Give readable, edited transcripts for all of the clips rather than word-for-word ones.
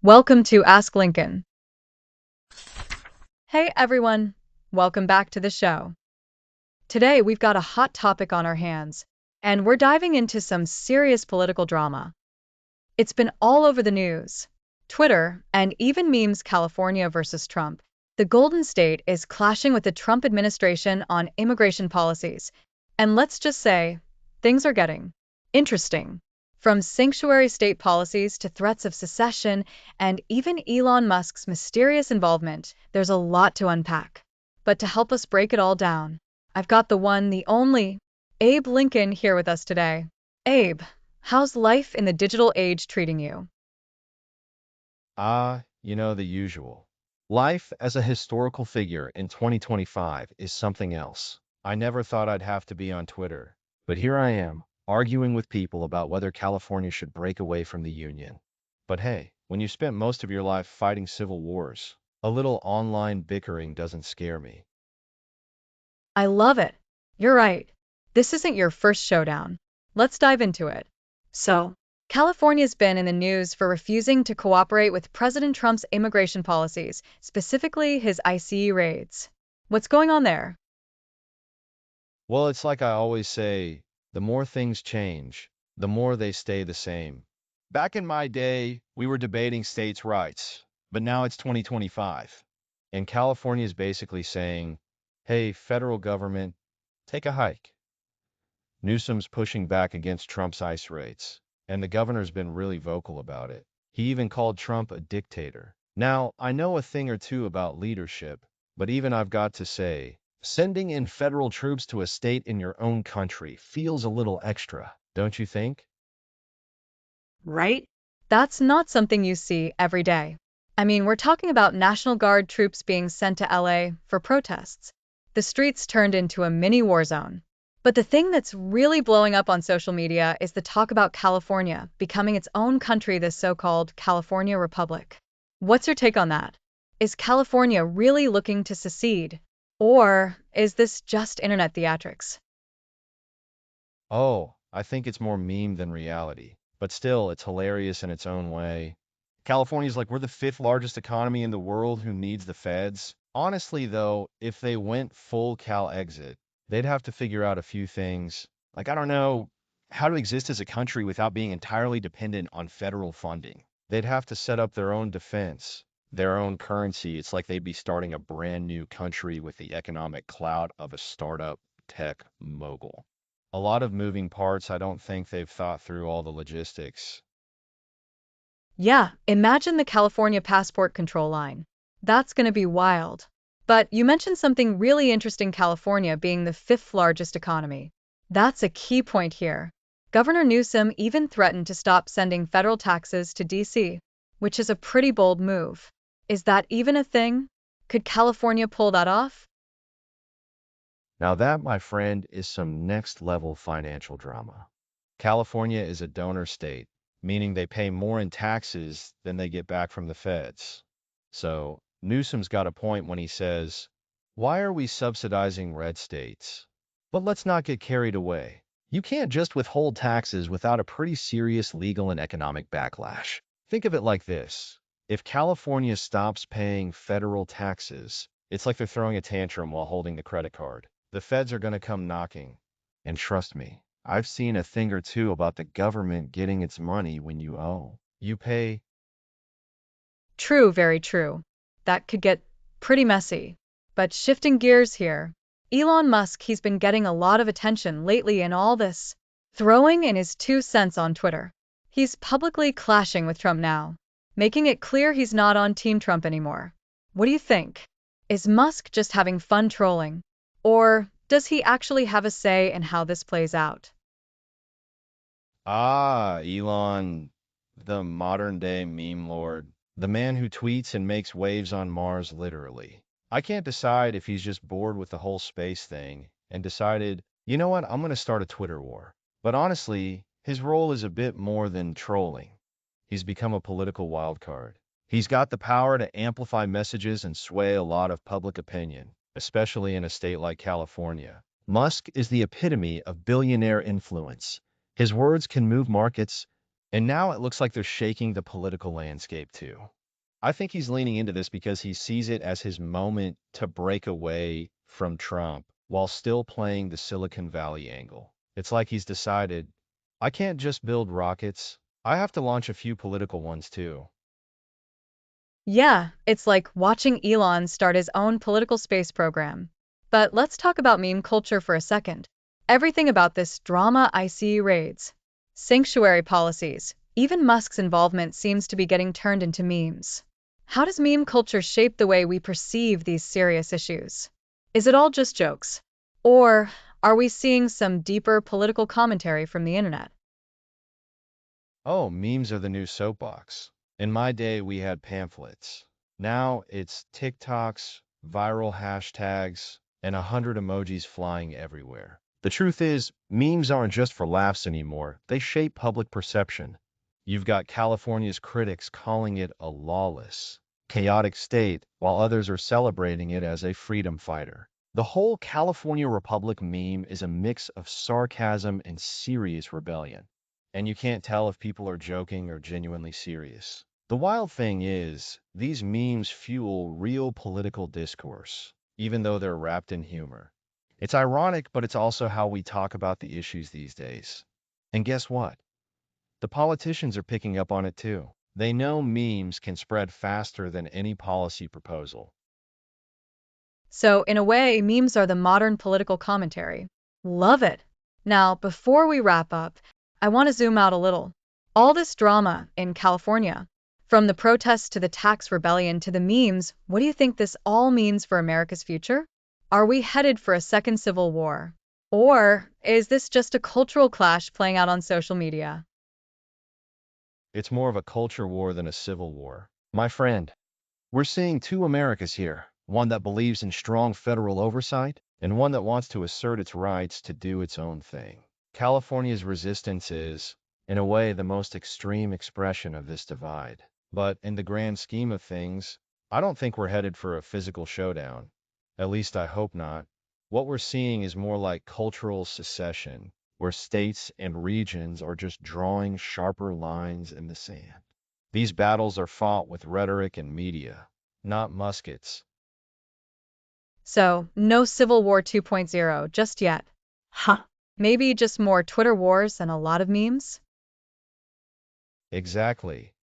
Welcome to Ask Lincoln. Hey everyone, welcome back to the show. Today we've got a hot topic on our hands, and we're diving into some serious political drama. It's been all over the news, Twitter, and even memes. California versus Trump. The Golden State is clashing with the Trump administration on immigration policies, and let's just say, things are getting interesting. From sanctuary state policies to threats of secession and even Elon Musk's mysterious involvement, there's a lot to unpack. But to help us break it all down, I've got the one, the only, Abe Lincoln here with us today. Abe, how's life in the digital age treating you? The usual. Life as a historical figure in 2025 is something else. I never thought I'd have to be on Twitter, but here I am, arguing with people about whether California should break away from the Union. But hey, when you spent most of your life fighting civil wars, a little online bickering doesn't scare me. I love it. You're right. This isn't your first showdown. Let's dive into it. So, California's been in the news for refusing to cooperate with President Trump's immigration policies, specifically his ICE raids. What's going on there? Well, it's like I always say, the more things change, the more they stay the same. Back in my day, we were debating states' rights, but now it's 2025. And California is basically saying, hey, federal government, take a hike. Newsom's pushing back against Trump's ICE raids, and the governor's been really vocal about it. He even called Trump a dictator. Now, I know a thing or two about leadership, but even I've got to say, sending in federal troops to a state in your own country feels a little extra, don't you think? Right? That's not something you see every day. I mean, we're talking about National Guard troops being sent to LA for protests. The streets turned into a mini war zone. But the thing that's really blowing up on social media is the talk about California becoming its own country, the so-called California Republic. What's your take on that? Is California really looking to secede? Or is this just internet theatrics? Oh, I think it's more meme than reality. But still, it's hilarious in its own way. California's like, we're the fifth largest economy in the world who needs the feds. Honestly, though, if they went full Cal exit, they'd have to figure out a few things. Like, I don't know, how to exist as a country without being entirely dependent on federal funding. They'd have to set up their own defense, their own currency. It's like they'd be starting a brand new country with the economic clout of a startup tech mogul. A lot of moving parts. I don't think they've thought through all the logistics. Yeah, imagine the California passport control line. That's going to be wild. But you mentioned something really interesting, California being the fifth largest economy. That's a key point here. Governor Newsom even threatened to stop sending federal taxes to DC, which is a pretty bold move. Is that even a thing? Could California pull that off? Now that, my friend, is some next level financial drama. California is a donor state, meaning they pay more in taxes than they get back from the feds. So Newsom's got a point when he says, why are we subsidizing red states? But let's not get carried away. You can't just withhold taxes without a pretty serious legal and economic backlash. Think of it like this. If California stops paying federal taxes, it's like they're throwing a tantrum while holding the credit card. The feds are going to come knocking. And trust me, I've seen a thing or two about the government getting its money when you owe. You pay. True, very true. That could get pretty messy. But shifting gears here, Elon Musk, he's been getting a lot of attention lately in all this, throwing in his 2 cents on Twitter. He's publicly clashing with Trump now, making it clear he's not on Team Trump anymore. What do you think? Is Musk just having fun trolling? Or does he actually have a say in how this plays out? Elon, the modern day meme lord, the man who tweets and makes waves on Mars literally. I can't decide if he's just bored with the whole space thing and decided, you know what, I'm going to start a Twitter war. But honestly, his role is a bit more than trolling. He's become a political wild card. He's got the power to amplify messages and sway a lot of public opinion, especially in a state like California. Musk is the epitome of billionaire influence. His words can move markets, And now it looks like they're shaking the political landscape too. I think he's leaning into this because he sees it as his moment to break away from Trump while still playing the Silicon Valley angle. It's like he's decided, I can't just build rockets, I have to launch a few political ones too. Yeah, it's like watching Elon start his own political space program. But let's talk about meme culture for a second. Everything about this drama ICE raids, sanctuary policies, even Musk's involvement seems to be getting turned into memes. How does meme culture shape the way we perceive these serious issues? Is it all just jokes? Or are we seeing some deeper political commentary from the internet? Oh, memes are the new soapbox. In my day, we had pamphlets. Now it's TikToks, viral hashtags, and 100 emojis flying everywhere. The truth is, memes aren't just for laughs anymore. They shape public perception. You've got California's critics calling it a lawless, chaotic state, while others are celebrating it as a freedom fighter. The whole California Republic meme is a mix of sarcasm and serious rebellion, and you can't tell if people are joking or genuinely serious. The wild thing is, these memes fuel real political discourse, even though they're wrapped in humor. It's ironic, but it's also how we talk about the issues these days. And guess what? The politicians are picking up on it too. They know memes can spread faster than any policy proposal. So, in a way, memes are the modern political commentary. Love it. Now, before we wrap up, I want to zoom out a little. All this drama in California, from the protests to the tax rebellion to the memes, what do you think this all means for America's future? Are we headed for a second civil war? Or is this just a cultural clash playing out on social media? It's more of a culture war than a civil war. My friend, we're seeing two Americas here, one that believes in strong federal oversight and one that wants to assert its rights to do its own thing. California's resistance is, in a way, the most extreme expression of this divide. But in the grand scheme of things, I don't think we're headed for a physical showdown. At least I hope not. What we're seeing is more like cultural secession, where states and regions are just drawing sharper lines in the sand. These battles are fought with rhetoric and media, not muskets. So, no Civil War 2.0 just yet. Huh. Maybe just more Twitter wars and a lot of memes? Exactly.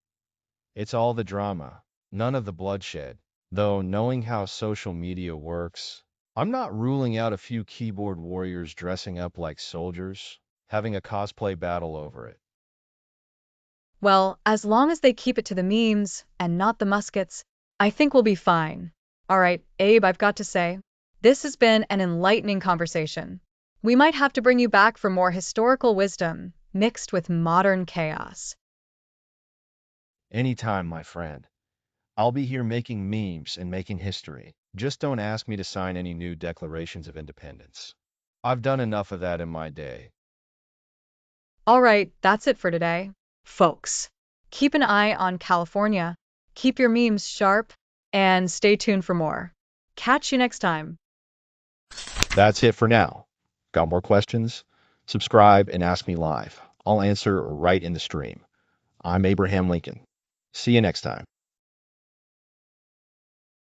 It's all the drama, none of the bloodshed. Though knowing how social media works, I'm not ruling out a few keyboard warriors dressing up like soldiers, having a cosplay battle over it. Well, as long as they keep it to the memes and not the muskets, I think we'll be fine. All right, Abe, I've got to say, this has been an enlightening conversation. We might have to bring you back for more historical wisdom mixed with modern chaos. Anytime, my friend. I'll be here making memes and making history. Just don't ask me to sign any new declarations of independence. I've done enough of that in my day. All right, that's it for today, folks. Keep an eye on California, keep your memes sharp, and stay tuned for more. Catch you next time. That's it for now. Got more questions? Subscribe and ask me live. I'll answer right in the stream. I'm Abraham Lincoln. See you next time.